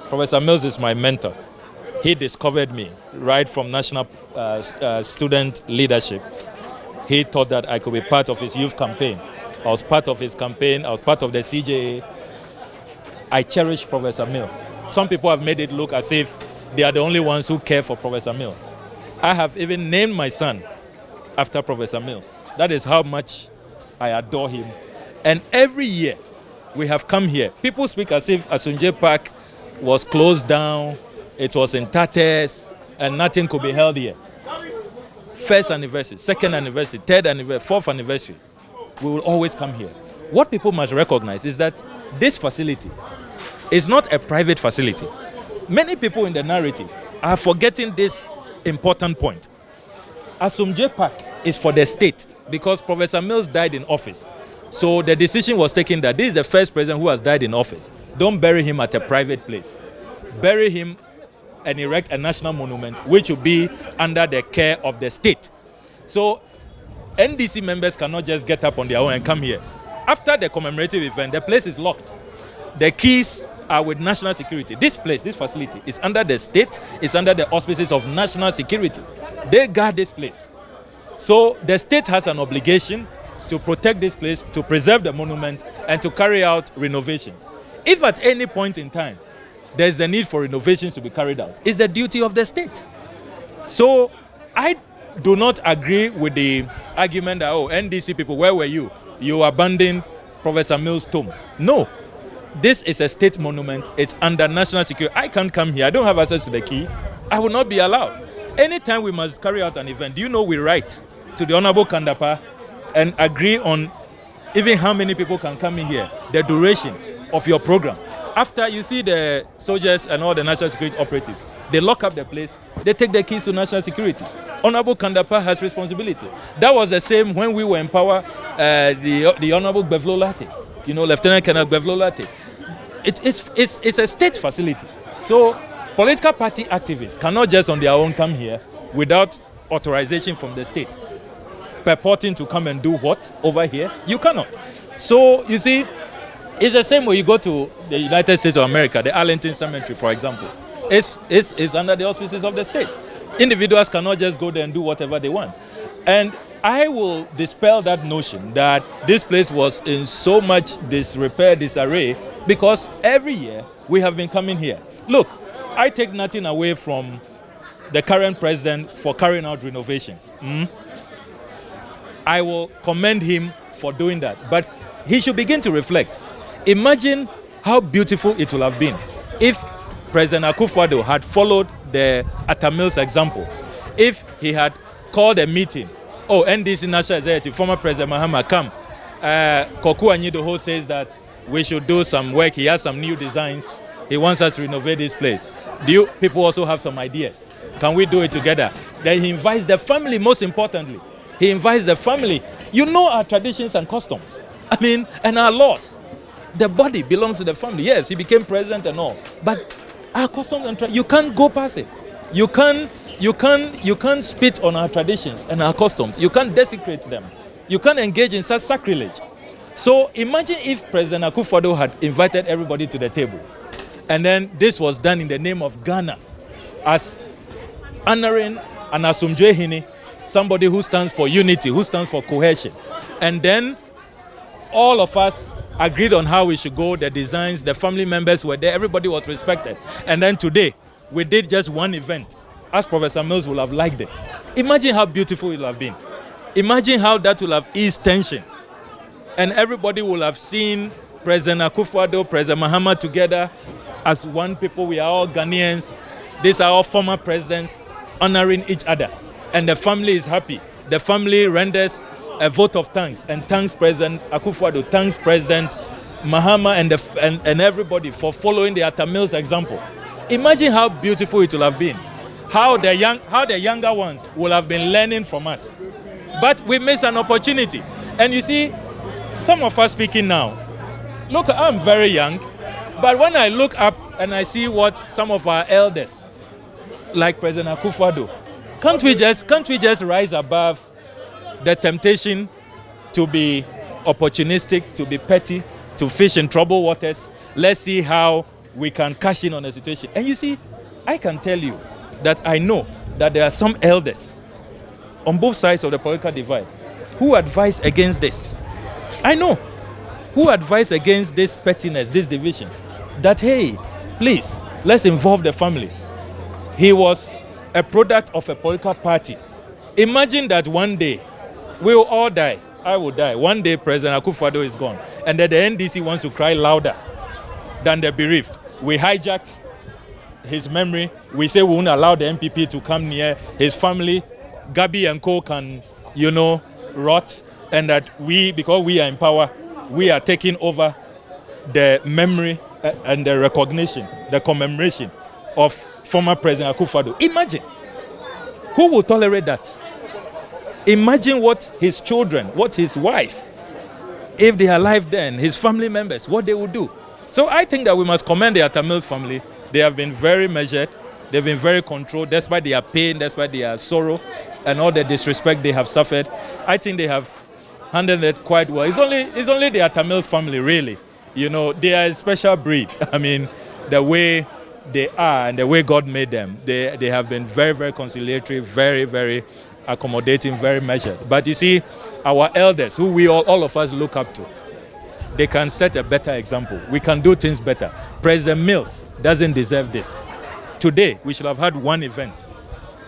Professor Mills is my mentor. He discovered me right from national student leadership. He thought that I could be part of his youth campaign. I was part of his campaign. I was part of the CJA. I cherish Professor Mills. Some people have made it look as if they are the only ones who care for Professor Mills. I have even named my son after Professor Mills. That is how much I adore him. And every year we have come here. People speak as if Asunje Park was closed down, it was in tatters, and nothing could be held here. First anniversary, second anniversary, third anniversary, fourth anniversary, we will always come here. What people must recognize is that this facility is not a private facility. Many people in the narrative are forgetting this important point. Asumje Park is for the state because Professor Mills died in office. So the decision was taken that this is the first president who has died in office. Don't bury him at a private place. Bury him and erect a national monument which will be under the care of the state. So NDC members cannot just get up on their own and come here. After the commemorative event, the place is locked. The keys are with national security. This place, this facility, is under the state, it's under the auspices of national security. They guard this place. So the state has an obligation to protect this place, to preserve the monument, and to carry out renovations. If at any point in time there's a need for renovations to be carried out, it's the duty of the state. So I do not agree with the argument that, oh, NDC people, where were you? You abandoned Professor Mills' tomb. No. This is a state monument. It's under national security. I can't come here. I don't have access to the key. I will not be allowed. Anytime we must carry out an event, do you know we write to the Honorable Kandapa and agree on even how many people can come in here, the duration of your program. After you see the soldiers and all the national security operatives, they lock up the place, they take the keys to national security. Honorable Kandapa has responsibility. That was the same when we were in power, the Honorable Bevlo Latte, Lieutenant Colonel Bevlo Latte. It's a state facility. So political party activists cannot just on their own come here without authorization from the state. Purporting to come and do what over here? You cannot. So you see, it's the same way you go to the United States of America, the Arlington Cemetery, for example. It's under the auspices of the state. Individuals cannot just go there and do whatever they want. And I will dispel that notion that this place was in so much disrepair, disarray, because every year we have been coming here. Look, I take nothing away from the current president for carrying out renovations. I will commend him for doing that. But he should begin to reflect. Imagine how beautiful it would have been if President Akufo-Addo had followed the Atta Mills example. If he had called a meeting, NDC National Executive, former President Mahama, come. Koku Anyidoho says that we should do some work. He has some new designs. He wants us to renovate this place. Do you people also have some ideas? Can we do it together? Then he invites the family, most importantly. He invites the family. You know our traditions and customs. And our laws. The body belongs to the family. Yes, he became president and all. But our customs and you can't go past it. You can't spit on our traditions and our customs. You can't desecrate them. You can't engage in such sacrilege. So imagine if President Akufo-Addo had invited everybody to the table. And then this was done in the name of Ghana as honoring an Asumdwe Hini, somebody who stands for unity, who stands for cohesion. And then all of us agreed on how we should go, the designs, the family members were there, everybody was respected. And then today, we did just one event, as Professor Mills would have liked it. Imagine how beautiful it would have been. Imagine how that will have eased tensions. And everybody will have seen President Akufo-Addo, President Mahama together as one people. We are all Ghanaians. These are all former presidents honoring each other. And the family is happy. The family renders a vote of thanks and thanks President Akufo-Addo, thanks President Mahama and everybody for following the Atta Mills example. Imagine how beautiful it will have been. How the younger ones will have been learning from us. But we missed an opportunity. And you see, some of us speaking now, look, I'm very young, but when I look up and I see what some of our elders, like President Akufo-Addo, can't we just rise above the temptation to be opportunistic, to be petty, to fish in troubled waters? Let's see how we can cash in on a situation. And you see, I can tell you that I know that there are some elders on both sides of the political divide who advise against this. I know who advise against this pettiness, this division. That, hey, please, let's involve the family. He was a product of a political party. Imagine that one day we will all die. I will die. One day President Akufo-Addo is gone. And then the NDC wants to cry louder than the bereaved. We hijack his memory. We say we won't allow the MPP to come near his family. Gabi and Co can, rot. And that we, because we are in power, we are taking over the memory and the recognition, the commemoration of former President Akufo-Addo. Imagine. Who will tolerate that? Imagine what his children, what his wife, if they are alive then, his family members, what they would do. So I think that we must commend the Atta Mills family. They have been very measured. They've been very controlled, despite their pain, despite their sorrow, and all the disrespect they have suffered. I think they have handled it quite well. It's only the Atta Mills family, really. They are a special breed. I mean, the way they are and the way God made them, they have been very, very conciliatory, very, very accommodating, very measured. But you see, our elders, who we all of us look up to, they can set a better example. We can do things better. President Mills doesn't deserve this. Today, we should have had one event,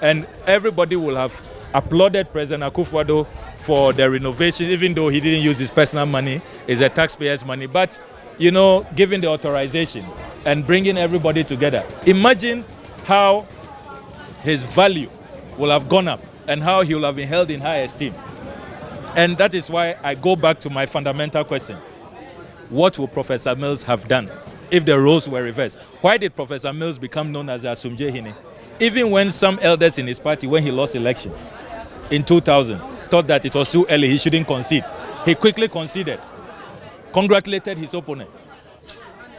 and everybody will have applauded President Akufo-Addo for the renovation, even though he didn't use his personal money, it's the taxpayers' money. But, giving the authorization and bringing everybody together, imagine how his value will have gone up and how he will have been held in high esteem. And that is why I go back to my fundamental question. What would Professor Mills have done if the roles were reversed? Why did Professor Mills become known as the Asumje Hine? Even when some elders in his party, when he lost elections in 2000, thought that it was too early, he shouldn't concede. He quickly conceded, congratulated his opponent,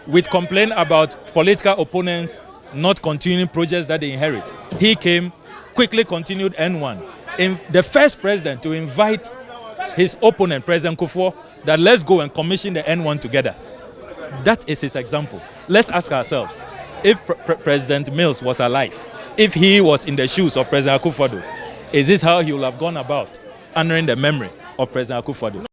with complaint about political opponents not continuing projects that they inherit. He came, quickly continued N1. In the first president to invite his opponent, President Kufuor, that let's go and commission the N1 together. That is his example. Let's ask ourselves, if President Mills was alive, if he was in the shoes of President Akufo-Addo, is this how he would have gone about honoring the memory of President Akufo-Addo?